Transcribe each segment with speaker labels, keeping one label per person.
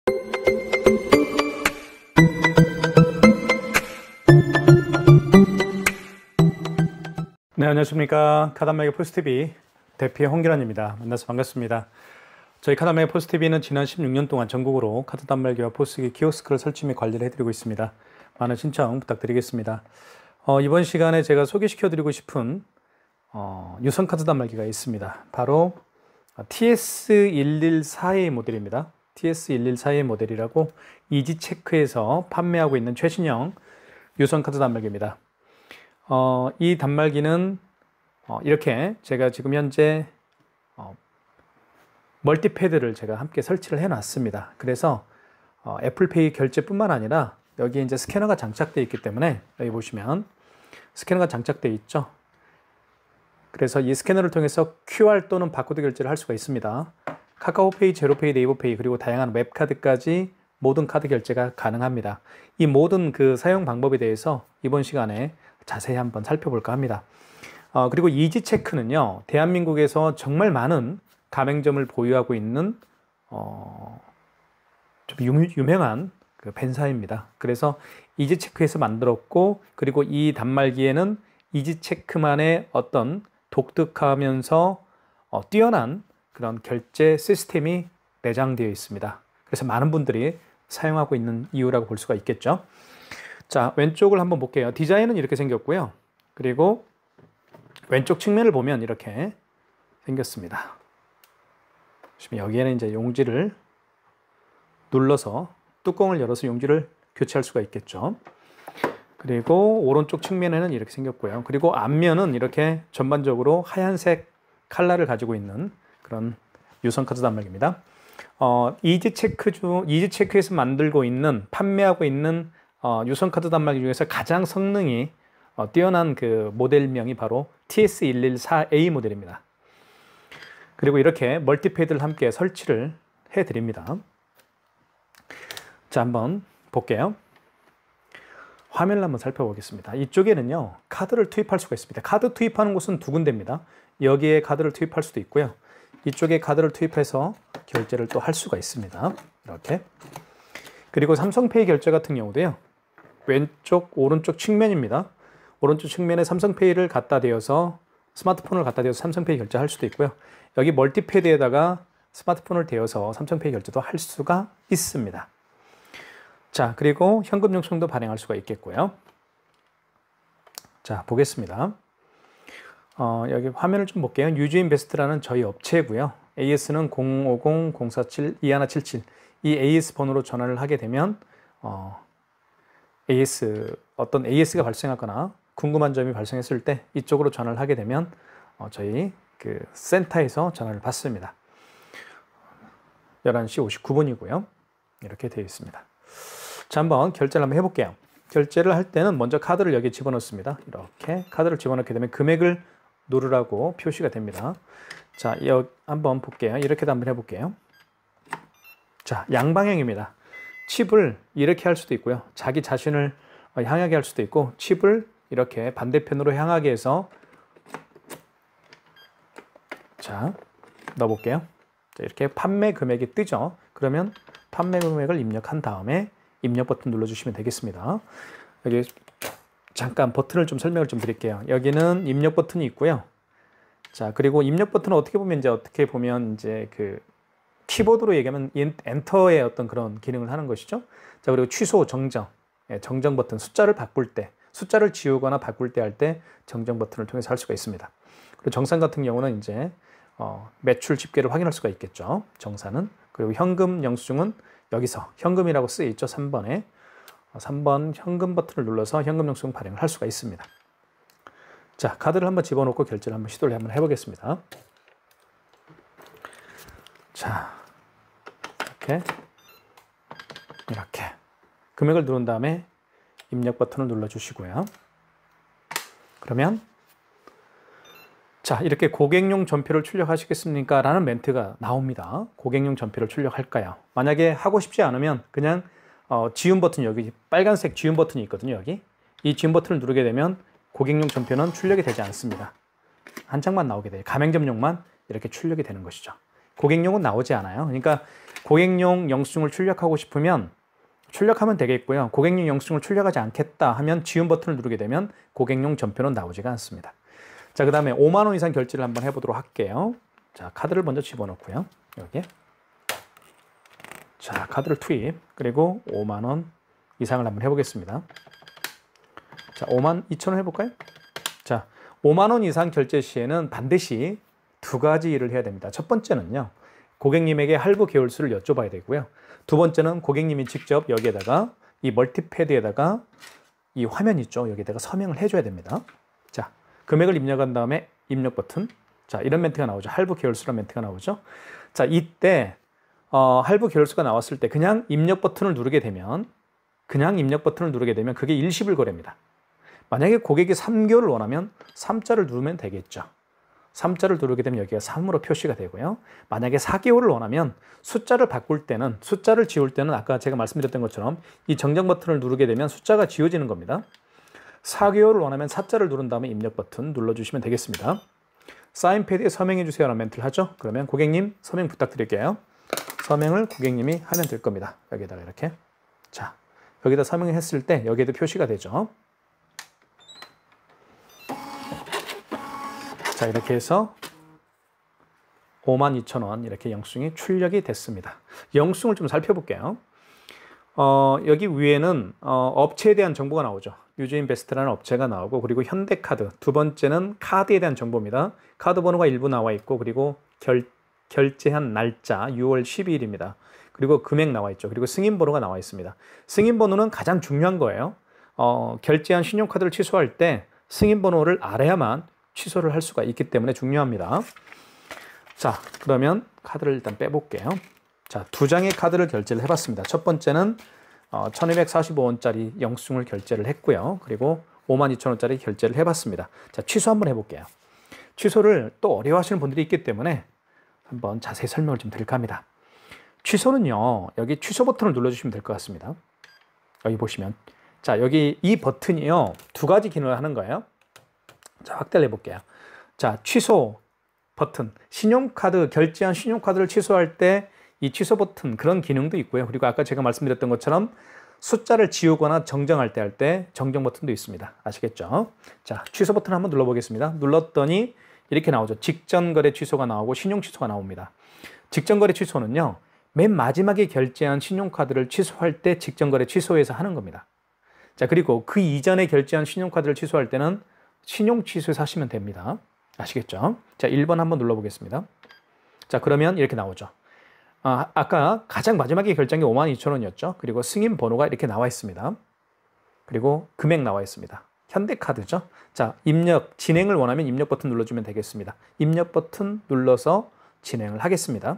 Speaker 1: 네, 안녕하십니까. 카드안마기 포스TV 대표의 홍기란입니다. 만나서 반갑습니다. 저희 카드안마기 포스TV는 지난 16년 동안 전국으로 카드 단말기와 포스기 키오스크를 설치 및 관리를 해드리고 있습니다. 많은 신청 부탁드리겠습니다. 이번 시간에 제가 소개시켜드리고 싶은 유선 카드 단말기가 있습니다. 바로 TS114A 모델입니다. TS114A 모델이라고 이지체크에서 판매하고 있는 최신형 유선 카드 단말기입니다. 이 단말기는 이렇게 제가 지금 현재 멀티패드를 제가 함께 설치를 해 놨습니다. 그래서 애플페이 결제뿐만 아니라 여기에 이제 스캐너가 장착되어 있기 때문에 여기 보시면 스캐너가 장착되어 있죠. 그래서 이 스캐너를 통해서 QR 또는 바코드 결제를 할 수가 있습니다. 카카오페이, 제로페이, 네이버페이 그리고 다양한 웹카드까지 모든 카드 결제가 가능합니다. 이 모든 그 사용 방법에 대해서 이번 시간에 자세히 한번 살펴볼까 합니다. 그리고 이지체크는요, 대한민국에서 정말 많은 가맹점을 보유하고 있는 좀 유명한 그 벤사입니다. 그래서 이지체크에서 만들었고, 그리고 이 단말기에는 이지체크만의 어떤 독특하면서 뛰어난 그런 결제 시스템이 내장되어 있습니다. 그래서 많은 분들이 사용하고 있는 이유라고 볼 수가 있겠죠. 자, 왼쪽을 한번 볼게요. 디자인은 이렇게 생겼고요. 그리고 왼쪽 측면을 보면 이렇게 생겼습니다. 여기에는 이제 용지를 눌러서 뚜껑을 열어서 용지를 교체할 수가 있겠죠. 그리고 오른쪽 측면에는 이렇게 생겼고요. 그리고 앞면은 이렇게 전반적으로 하얀색 컬러를 가지고 있는 그런 유선 카드 단말기입니다. 이지체크에서 만들고 있는, 판매하고 있는 유선 카드 단말기 중에서 가장 성능이 뛰어난 그 모델명이 바로 TS114A 모델입니다. 그리고 이렇게 멀티패드를 함께 설치를 해 드립니다. 자, 한번 볼게요. 화면을 한번 살펴보겠습니다. 이쪽에는요, 카드를 투입할 수가 있습니다. 카드 투입하는 곳은 두 군데입니다. 여기에 카드를 투입할 수도 있고요. 이쪽에 카드를 투입해서 결제를 또 할 수가 있습니다. 이렇게. 그리고 삼성페이 결제 같은 경우도요, 왼쪽, 오른쪽 측면입니다. 오른쪽 측면에 삼성페이를 갖다 대어서 스마트폰을 갖다 대어서 삼성페이 결제할 수도 있고요. 여기 멀티패드에다가 스마트폰을 대어서 삼성페이 결제도 할 수가 있습니다. 자, 그리고 현금 영수증도 발행할 수가 있겠고요. 자, 보겠습니다. 여기 화면을 좀 볼게요. 유즈인베스트라는 저희 업체고요. AS는 050-047-2177 이 AS 번호로 전화를 하게 되면 어떤 AS가 발생하거나 궁금한 점이 발생했을 때 이쪽으로 전화를 하게 되면 저희 그 센터에서 전화를 받습니다. 11시 59분이고요. 이렇게 되어 있습니다. 자, 한번 결제를 한번 해볼게요. 결제를 할 때는 먼저 카드를 여기에 집어넣습니다. 이렇게 카드를 집어넣게 되면 금액을 누르라고 표시가 됩니다. 자, 여기 한번 볼게요. 이렇게도 한번 해볼게요. 자, 양방향입니다. 칩을 이렇게 할 수도 있고요. 자기 자신을 향하게 할 수도 있고, 칩을 이렇게 반대편으로 향하게 해서 자, 넣어볼게요. 자, 이렇게 판매 금액이 뜨죠. 그러면 판매 금액을 입력한 다음에 입력 버튼 눌러주시면 되겠습니다. 여기 잠깐 버튼을 좀 설명을 좀 드릴게요. 여기는 입력 버튼이 있고요. 자, 그리고 입력 버튼은 어떻게 보면 이제 그 키보드로 얘기하면 엔터의 어떤 그런 기능을 하는 것이죠. 자, 그리고 취소, 정정, 정정 버튼, 숫자를 바꿀 때, 숫자를 지우거나 바꿀 때 할 때 정정 버튼을 통해서 할 수가 있습니다. 그리고 정산 같은 경우는 이제 매출 집계를 확인할 수가 있겠죠. 정산은. 그리고 현금 영수증은 여기서 현금이라고 쓰여 있죠. 3번에 3번 현금 버튼을 눌러서 현금 영수증 발행을 할 수가 있습니다. 자, 카드를 한번 집어넣고 결제를 한번 시도를 한번 해보겠습니다. 자, 이렇게 금액을 누른 다음에 입력 버튼을 눌러주시고요. 그러면 자, 이렇게 고객용 전표를 출력하시겠습니까? 라는 멘트가 나옵니다. 고객용 전표를 출력할까요? 만약에 하고 싶지 않으면 그냥 지운 버튼, 여기 빨간색 지운 버튼이 있거든요. 여기 이 지운 버튼을 누르게 되면 고객용 전표는 출력이 되지 않습니다. 한 장만 나오게 돼요. 가맹점용만 이렇게 출력이 되는 것이죠. 고객용은 나오지 않아요. 그러니까 고객용 영수증을 출력하고 싶으면 출력하면 되겠고요. 고객용 영수증을 출력하지 않겠다 하면 지운 버튼을 누르게 되면 고객용 전표는 나오지가 않습니다. 자, 그 다음에 5만 원 이상 결제를 한번 해보도록 할게요. 자, 카드를 먼저 집어넣고요. 여기에. 자, 카드를 투입. 그리고 5만 원 이상을 한번 해보겠습니다. 자, 5만 2천 원 해볼까요? 자, 5만 원 이상 결제 시에는 반드시 두 가지 일을 해야 됩니다. 첫 번째는요, 고객님에게 할부 계열수를 여쭤봐야 되고요. 두 번째는 고객님이 직접 여기에다가 이 멀티패드에다가 이 화면 있죠. 여기에다가 서명을 해줘야 됩니다. 자, 금액을 입력한 다음에 입력 버튼. 자, 이런 멘트가 나오죠. 할부 계열수라는 멘트가 나오죠. 자, 이때 할부 계열수가 나왔을 때 그냥 입력 버튼을 누르게 되면 그게 일시불 거래입니다. 만약에 고객이 3개월을 원하면 3자를 누르면 되겠죠. 3자를 누르게 되면 여기가 3으로 표시가 되고요. 만약에 4개월을 원하면 숫자를 지울 때는 아까 제가 말씀드렸던 것처럼 이 정정 버튼을 누르게 되면 숫자가 지워지는 겁니다. 4개월을 원하면 4자를 누른 다음에 입력 버튼 눌러주시면 되겠습니다. 사인패드에 서명해 주세요라는 멘트를 하죠. 그러면 고객님 서명 부탁드릴게요. 서명을 고객님이 하면 될 겁니다. 여기다가 이렇게. 자, 여기다 서명을 했을 때 여기에도 표시가 되죠. 자, 이렇게 해서 52,000원 이렇게 영수증이 출력이 됐습니다. 영수증을 좀 살펴볼게요. 여기 위에는 업체에 대한 정보가 나오죠. 유즈인베스트라는 업체가 나오고, 그리고 현대카드, 두 번째는 카드에 대한 정보입니다. 카드 번호가 일부 나와 있고, 그리고 결제한 날짜 6월 12일입니다. 그리고 금액 나와 있죠. 그리고 승인 번호가 나와 있습니다. 승인 번호는 가장 중요한 거예요. 결제한 신용카드를 취소할 때 승인 번호를 알아야만 취소를 할 수가 있기 때문에 중요합니다. 자, 그러면 카드를 일단 빼볼게요. 자, 두 장의 카드를 결제를 해봤습니다. 첫 번째는 1245원짜리 영수증을 결제를 했고요. 그리고 52,000원짜리 결제를 해봤습니다. 자, 취소 한번 해볼게요. 취소를 또 어려워하시는 분들이 있기 때문에 한번 자세히 설명을 좀 드릴까 합니다. 취소는요, 여기 취소 버튼을 눌러주시면 될 것 같습니다. 여기 보시면. 자, 여기 이 버튼이요, 두 가지 기능을 하는 거예요. 자, 확대를 해볼게요. 자, 취소 버튼. 결제한 신용카드를 취소할 때 이 취소 버튼, 그런 기능도 있고요. 그리고 아까 제가 말씀드렸던 것처럼 숫자를 지우거나 정정할 때 정정 버튼도 있습니다. 아시겠죠? 자, 취소 버튼 한번 눌러보겠습니다. 눌렀더니 이렇게 나오죠. 직전 거래 취소가 나오고 신용 취소가 나옵니다. 직전 거래 취소는요, 맨 마지막에 결제한 신용카드를 취소할 때 직전 거래 취소해서 하는 겁니다. 자, 그리고 그 이전에 결제한 신용카드를 취소할 때는 신용 취소해서 하시면 됩니다. 아시겠죠? 자, 1번 한번 눌러보겠습니다. 자, 그러면 이렇게 나오죠. 아까 가장 마지막에 결제한 게 52,000원이었죠. 그리고 승인 번호가 이렇게 나와 있습니다. 그리고 금액 나와 있습니다. 현대카드죠. 자, 진행을 원하면 입력 버튼 눌러주면 되겠습니다. 입력 버튼 눌러서 진행을 하겠습니다.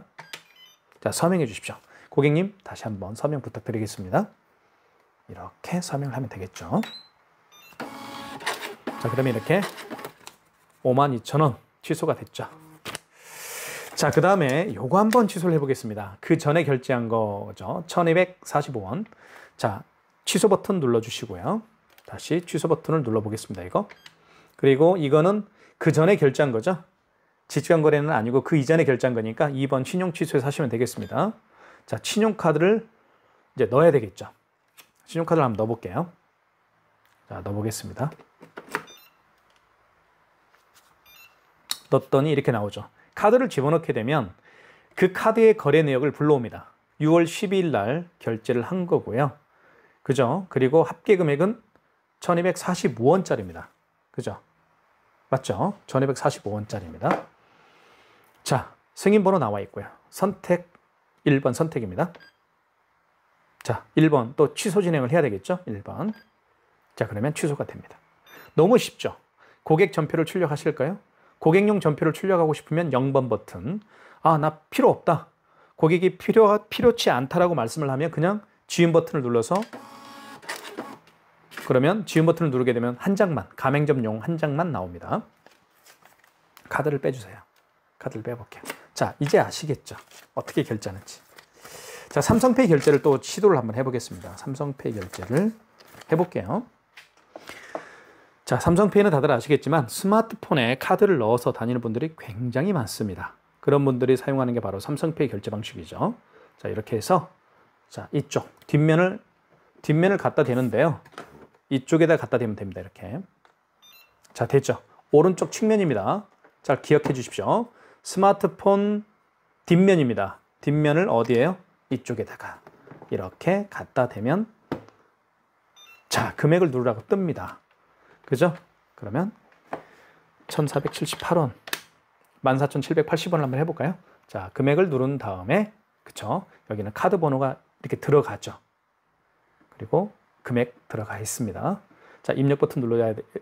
Speaker 1: 자, 서명해 주십시오. 고객님, 다시 한번 서명 부탁드리겠습니다. 이렇게 서명을 하면 되겠죠. 자, 그러면 이렇게 52,000원 취소가 됐죠. 자, 그 다음에 요거 한번 취소를 해보겠습니다. 그 전에 결제한 거죠. 1245원. 자, 취소 버튼 눌러주시고요. 다시 취소 버튼을 눌러보겠습니다. 이거. 그리고 이거는 그 전에 결제한 거죠. 직전 거래는 아니고 그 이전에 결제한 거니까 2번 신용 취소해서 하시면 되겠습니다. 자, 신용카드를 이제 넣어야 되겠죠. 신용카드를 한번 넣어볼게요. 자, 넣어보겠습니다. 넣었더니 이렇게 나오죠. 카드를 집어넣게 되면 그 카드의 거래 내역을 불러옵니다. 6월 12일 날 결제를 한 거고요. 그죠? 그리고 합계 금액은 1245원짜리입니다. 그죠? 맞죠? 1245원짜리입니다. 자, 승인번호 나와 있고요. 선택 1번 선택입니다. 자, 1번 또 취소 진행을 해야 되겠죠? 1번. 자, 그러면 취소가 됩니다. 너무 쉽죠? 고객 전표를 출력하실까요? 고객용 전표를 출력하고 싶으면 0번 버튼. 나 필요 없다. 고객이 필요치 않다라고 말씀을 하면 그냥 지운 버튼을 눌러서, 그러면 지운 버튼을 누르게 되면 한 장만, 가맹점용 한 장만 나옵니다. 카드를 빼주세요. 카드를 빼볼게요. 자, 이제 아시겠죠? 어떻게 결제하는지. 자, 삼성페이 결제를 또 시도를 한번 해보겠습니다. 삼성페이 결제를 해볼게요. 자, 삼성페이는 다들 아시겠지만 스마트폰에 카드를 넣어서 다니는 분들이 굉장히 많습니다. 그런 분들이 사용하는 게 바로 삼성페이 결제 방식이죠. 자, 이렇게 해서 자, 이쪽 뒷면을 갖다 대는데요. 이쪽에다 갖다 대면 됩니다. 이렇게. 자, 됐죠? 오른쪽 측면입니다. 잘 기억해 주십시오. 스마트폰 뒷면입니다. 뒷면을 어디에요? 이쪽에다가 이렇게 갖다 대면 자, 금액을 누르라고 뜹니다. 그죠? 그러면 1,478원, 14,780원을 한번 해볼까요? 자, 금액을 누른 다음에 그쵸? 여기는 카드 번호가 이렇게 들어가죠. 그리고 금액 들어가 있습니다. 자, 입력 버튼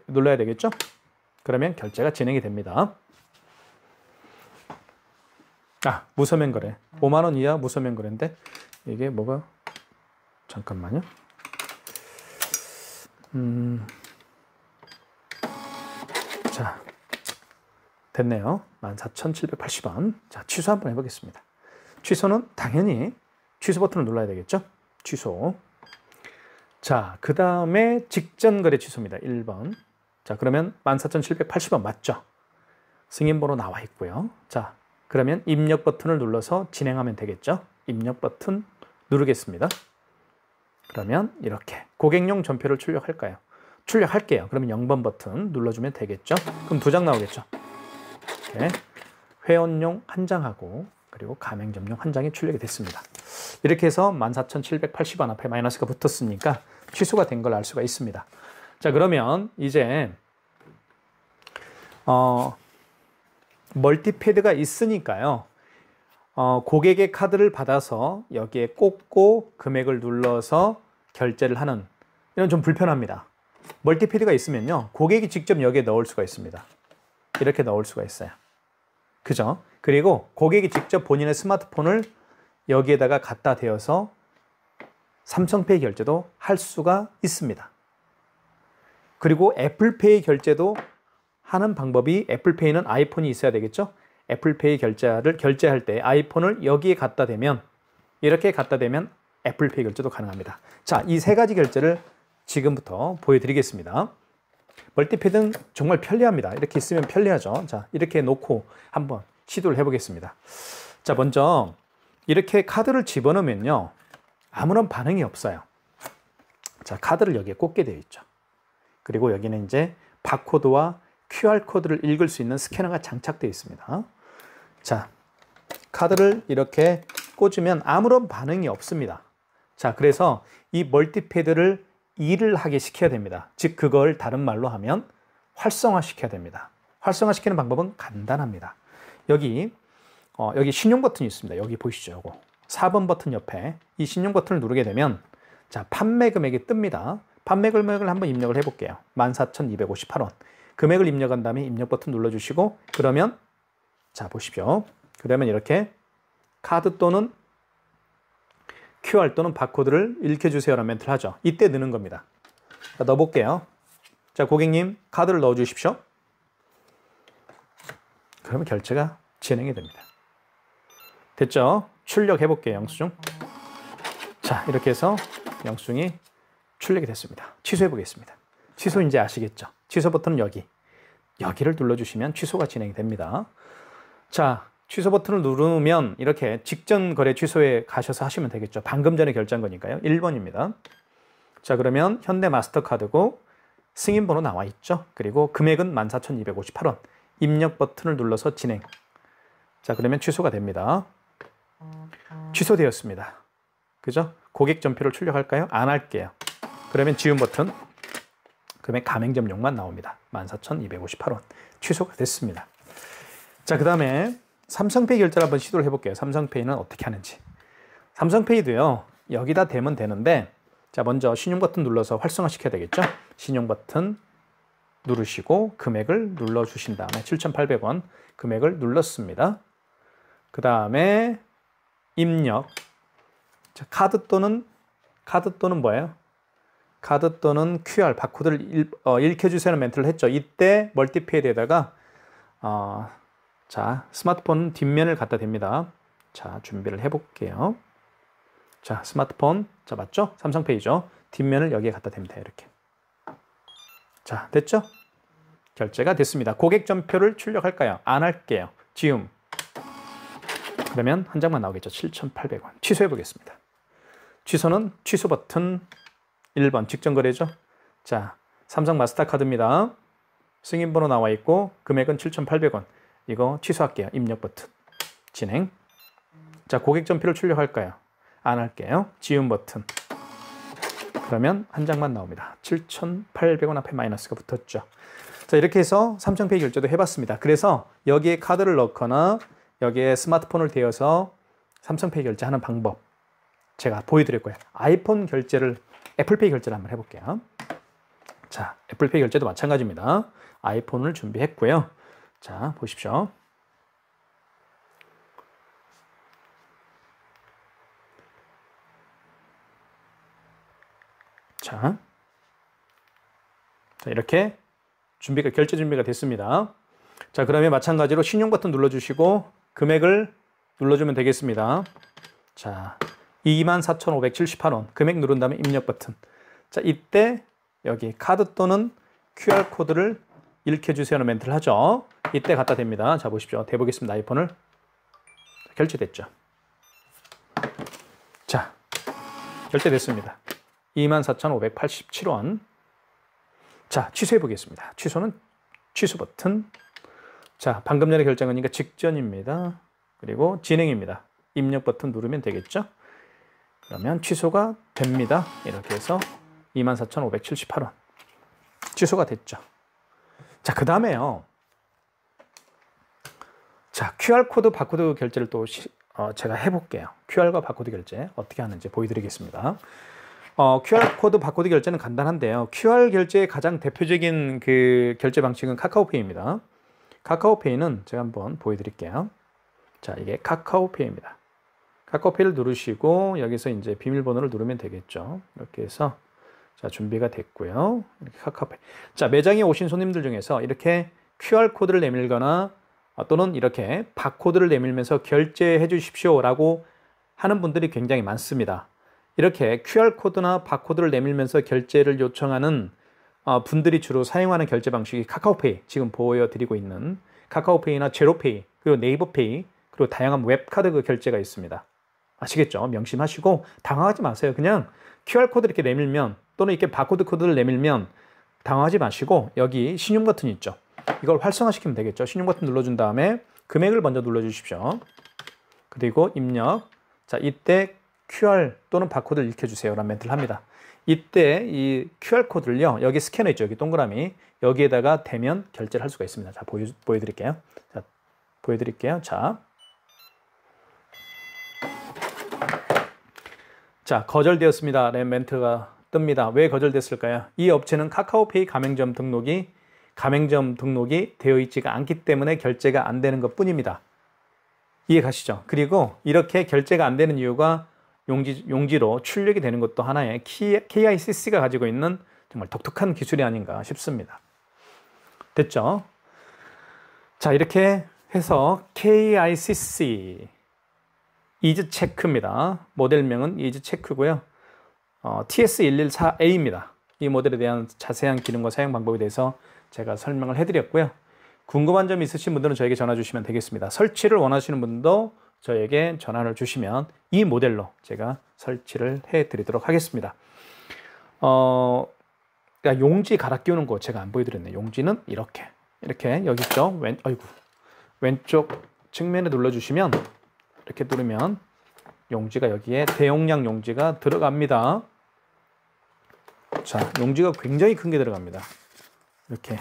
Speaker 1: 눌러야 되겠죠? 그러면 결제가 진행이 됩니다. 아, 무서면 거래. 5만 원 이하 무서면 거래인데 이게 뭐가 잠깐만요. 자, 됐네요. 14,780원. 자, 취소 한번 해보겠습니다. 취소는 당연히 취소 버튼을 눌러야 되겠죠? 취소. 자, 그 다음에 직전 거래 취소입니다. 1번. 자, 그러면 14,780원 맞죠? 승인번호 나와 있고요. 자, 그러면 입력 버튼을 눌러서 진행하면 되겠죠? 입력 버튼 누르겠습니다. 그러면 이렇게 고객용 전표를 출력할까요? 출력할게요. 그러면 0번 버튼 눌러주면 되겠죠? 그럼 2장 나오겠죠? 이렇게 회원용 한 장하고 그리고 가맹점용 한 장이 출력이 됐습니다. 이렇게 해서 14,780원 앞에 마이너스가 붙었으니까 취소가 된 걸 알 수가 있습니다. 자, 그러면 이제 멀티패드가 있으니까요. 고객의 카드를 받아서 여기에 꽂고 금액을 눌러서 결제를 하는 이런 좀 불편합니다. 멀티패드가 있으면요. 고객이 직접 여기에 넣을 수가 있습니다. 이렇게 넣을 수가 있어요. 그죠? 그리고 고객이 직접 본인의 스마트폰을 여기에다가 갖다 대어서 삼성페이 결제도 할 수가 있습니다. 그리고 애플페이 결제도 하는 방법이 애플페이는 아이폰이 있어야 되겠죠? 애플페이 결제를 결제할 때 아이폰을 여기에 갖다 대면 이렇게 갖다 대면 애플페이 결제도 가능합니다. 자, 이 3가지 결제를 지금부터 보여드리겠습니다. 멀티패드는 정말 편리합니다. 이렇게 있으면 편리하죠. 자, 이렇게 놓고 한번 시도를 해보겠습니다. 자, 먼저 이렇게 카드를 집어넣으면요. 아무런 반응이 없어요. 자, 카드를 여기에 꽂게 되어 있죠. 그리고 여기는 이제 바코드와 QR코드를 읽을 수 있는 스캐너가 장착되어 있습니다. 자, 카드를 이렇게 꽂으면 아무런 반응이 없습니다. 자, 그래서 이 멀티패드를 일을 하게 시켜야 됩니다. 즉, 그걸 다른 말로 하면 활성화시켜야 됩니다. 활성화시키는 방법은 간단합니다. 여기 신용 버튼이 있습니다. 여기 보이시죠? 요거 4번 버튼 옆에 이 신용 버튼을 누르게 되면 자, 판매 금액이 뜹니다. 판매 금액을 한번 입력을 해볼게요. 14,258원. 금액을 입력한 다음에 입력 버튼 눌러주시고 그러면 자, 보십시오. 그러면 이렇게 카드 또는 QR 또는 바코드를 읽혀주세요라는 멘트를 하죠. 이때 넣는 겁니다. 자, 넣어볼게요. 자, 고객님 카드를 넣어주십시오. 그러면 결제가 진행이 됩니다. 됐죠? 출력해볼게요. 영수증. 자, 이렇게 해서 영수증이 출력이 됐습니다. 취소해보겠습니다. 취소 이제 아시겠죠? 취소 버튼은 여기를 눌러주시면 취소가 진행이 됩니다. 자, 취소 버튼을 누르면 이렇게 직전 거래 취소에 가셔서 하시면 되겠죠. 방금 전에 결제한 거니까요. 1번입니다. 자, 그러면 현대 마스터카드고 승인번호 나와 있죠. 그리고 금액은 14,258원. 입력 버튼을 눌러서 진행. 자, 그러면 취소가 됩니다. 취소되었습니다. 그죠? 고객 전표를 출력할까요? 안 할게요. 그러면 지운 버튼. 금액 가맹점용만 나옵니다. 14,258원. 취소가 됐습니다. 자, 그 다음에 삼성페이 결제를 한번 시도를 해볼게요. 삼성페이는 어떻게 하는지. 삼성페이도요. 여기다 대면 되는데 자, 먼저 신용 버튼 눌러서 활성화시켜야 되겠죠. 신용 버튼 누르시고 금액을 눌러주신 다음에 7,800원 금액을 눌렀습니다. 그 다음에 입력. 자, 카드 또는 뭐예요? 카드 또는 QR 바코드를 읽혀주세요 멘트를 했죠. 이때 멀티패드에다가 자, 스마트폰 뒷면을 갖다 댑니다. 자, 준비를 해볼게요. 자, 스마트폰 자, 맞죠? 삼성페이죠. 뒷면을 여기에 갖다 댑니다. 이렇게. 자, 됐죠? 결제가 됐습니다. 고객 전표를 출력할까요? 안 할게요. 지움. 그러면 한 장만 나오겠죠. 7,800원. 취소해 보겠습니다. 취소는 취소 버튼 1번 직전거래죠. 자, 삼성 마스터카드입니다. 승인번호 나와 있고 금액은 7,800원. 이거 취소할게요. 입력 버튼. 진행. 자, 고객 전표를 출력할까요? 안 할게요. 지운 버튼. 그러면 한 장만 나옵니다. 7,800원 앞에 마이너스가 붙었죠. 자, 이렇게 해서 삼성페이 결제도 해봤습니다. 그래서 여기에 카드를 넣거나 여기에 스마트폰을 대어서 삼성페이 결제하는 방법 제가 보여드릴 거예요. 아이폰 결제를, 애플페이 결제를 한번 해볼게요. 자, 애플페이 결제도 마찬가지입니다. 아이폰을 준비했고요. 자, 보십시오. 자, 이렇게 결제 준비가 됐습니다. 자, 그러면 마찬가지로 신용 버튼 눌러주시고 금액을 눌러주면 되겠습니다. 자, 24,578원 금액 누른 다음에 입력 버튼. 자, 이때 여기 카드 또는 QR코드를 읽혀주세요는 멘트를 하죠. 이때 갖다 댑니다. 자, 보십시오. 대보겠습니다. 아이폰을. 결제됐죠. 자, 결제됐습니다. 24,587원. 자, 취소해 보겠습니다. 취소는 취소 버튼. 자, 방금 전에 결제하니까 직전입니다. 그리고 진행입니다. 입력 버튼 누르면 되겠죠. 그러면 취소가 됩니다. 이렇게 해서 24,578원. 취소가 됐죠. 자, 그 다음에요. 자, QR코드, 바코드 결제를 또 제가 해볼게요. QR과 바코드 결제 어떻게 하는지 보여드리겠습니다. QR코드, 바코드 결제는 간단한데요. QR 결제의 가장 대표적인 그 결제 방식은 카카오페이입니다. 카카오페이는 제가 한번 보여드릴게요. 자, 이게 카카오페이입니다. 카카오페이를 누르시고 여기서 이제 비밀번호를 누르면 되겠죠. 이렇게 해서 자, 준비가 됐고요. 이렇게 카카오페이. 자, 매장에 오신 손님들 중에서 이렇게 QR코드를 내밀거나 또는 이렇게 바코드를 내밀면서 결제해 주십시오라고 하는 분들이 굉장히 많습니다. 이렇게 QR코드나 바코드를 내밀면서 결제를 요청하는 분들이 주로 사용하는 결제 방식이 카카오페이, 지금 보여드리고 있는 카카오페이나 제로페이, 그리고 네이버페이, 그리고 다양한 웹카드 그 결제가 있습니다. 아시겠죠? 명심하시고 당황하지 마세요. 그냥 QR코드 이렇게 내밀면 또는 이렇게 바코드 코드를 내밀면 당황하지 마시고 여기 신용 버튼 있죠? 이걸 활성화시키면 되겠죠? 신용 버튼 눌러준 다음에 금액을 먼저 눌러주십시오. 그리고 입력. 자, 이때 QR 또는 바코드를 읽혀주세요 라는 멘트를 합니다. 이때 이 QR코드를요, 여기 스캐너 있죠? 여기 동그라미. 여기에다가 대면 결제를 할 수가 있습니다. 자, 보여드릴게요. 자, 보여드릴게요. 자, 거절되었습니다. 라는 멘트가 뜹니다. 왜 거절됐을까요? 이 업체는 카카오페이 가맹점 등록이 되어 있지가 않기 때문에 결제가 안 되는 것 뿐입니다. 이해 가시죠? 그리고 이렇게 결제가 안 되는 이유가 용지로 출력이 되는 것도 하나의 KICC가 가지고 있는 정말 독특한 기술이 아닌가 싶습니다. 됐죠? 자, 이렇게 해서 KICC 이즈체크입니다. 모델명은 이즈체크고요. TS114A입니다. 이 모델에 대한 자세한 기능과 사용 방법에 대해서 제가 설명을 해드렸고요. 궁금한 점 있으신 분들은 저에게 전화 주시면 되겠습니다. 설치를 원하시는 분도 저에게 전화를 주시면 이 모델로 제가 설치를 해드리도록 하겠습니다. 용지 갈아 끼우는 거 제가 안 보여드렸네요. 용지는 이렇게 여기 있죠. 왼쪽 측면에 눌러주시면 이렇게 누르면 용지가 여기에 대용량 용지가 들어갑니다. 자, 용지가 굉장히 큰 게 들어갑니다. 이렇게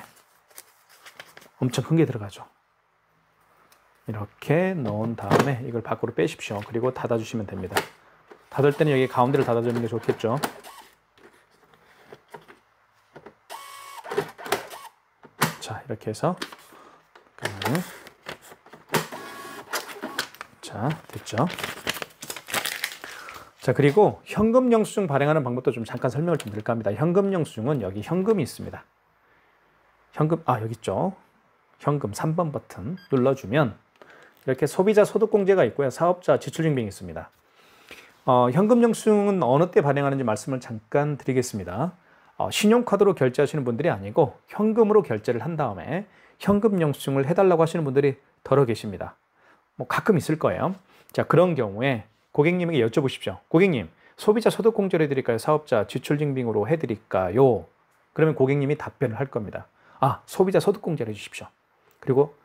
Speaker 1: 엄청 큰 게 들어가죠. 이렇게 넣은 다음에 이걸 밖으로 빼십시오. 그리고 닫아주시면 됩니다. 닫을 때는 여기 가운데를 닫아주는 게 좋겠죠. 자, 이렇게 해서 자, 됐죠. 자, 그리고 현금 영수증 발행하는 방법도 좀 잠깐 설명을 좀 드릴까 합니다. 현금 영수증은 여기 현금이 있습니다. 현금, 여기 있죠. 현금 3번 버튼 눌러주면 이렇게 소비자 소득공제가 있고요. 사업자 지출증빙이 있습니다. 현금 영수증은 어느 때 발행하는지 말씀을 잠깐 드리겠습니다. 신용카드로 결제하시는 분들이 아니고 현금으로 결제를 한 다음에 현금 영수증을 해달라고 하시는 분들이 더러 계십니다. 뭐 가끔 있을 거예요. 자, 그런 경우에 고객님에게 여쭤보십시오. 고객님, 소비자 소득공제로 해드릴까요? 사업자 지출증빙으로 해드릴까요? 그러면 고객님이 답변을 할 겁니다. 아, 소비자 소득공제로 해주십시오. 그리고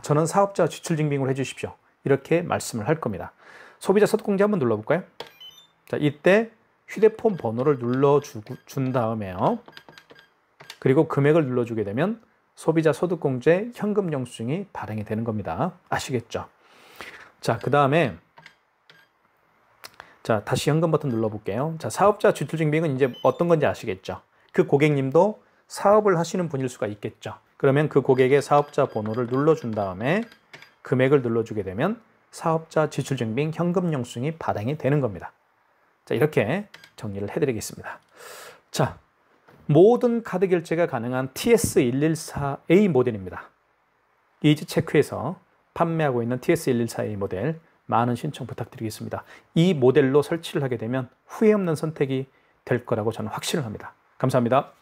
Speaker 1: 저는 사업자 지출증빙으로 해주십시오. 이렇게 말씀을 할 겁니다. 소비자 소득공제 한번 눌러볼까요? 자, 이때 휴대폰 번호를 눌러준 다음에요. 그리고 금액을 눌러주게 되면 소비자 소득공제 현금 영수증이 발행이 되는 겁니다. 아시겠죠? 자, 그 다음에 자, 다시 현금 버튼 눌러볼게요. 자, 사업자 지출증빙은 이제 어떤 건지 아시겠죠? 그 고객님도 사업을 하시는 분일 수가 있겠죠. 그러면 그 고객의 사업자 번호를 눌러준 다음에 금액을 눌러주게 되면 사업자 지출증빙 현금 영수증이 발행이 되는 겁니다. 자, 이렇게 정리를 해드리겠습니다. 자, 모든 카드 결제가 가능한 TS114A 모델입니다. 이지체크에서 판매하고 있는 TS114A 모델 많은 신청 부탁드리겠습니다. 이 모델로 설치를 하게 되면 후회 없는 선택이 될 거라고 저는 확신을 합니다. 감사합니다.